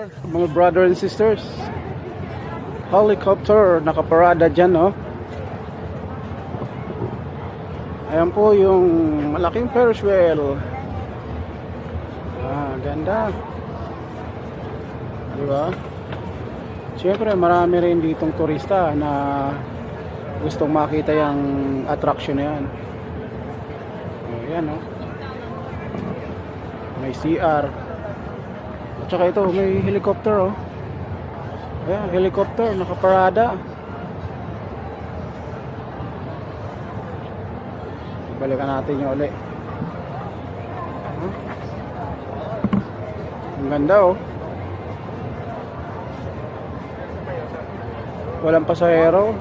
Mga brother and sisters, helicopter nakaparada dyan, no? Ayan po yung malaking Ferris wheel. Ganda, di ba? Siyempre marami rin ditong turista na gustong makita yung attraction na yan. Ayan, no? May CR. At saka ito, may helicopter, oh. Ayan, helicopter, nakaparada. Balikan natin yung uli. Ang ganda, oh. Walang pasahero.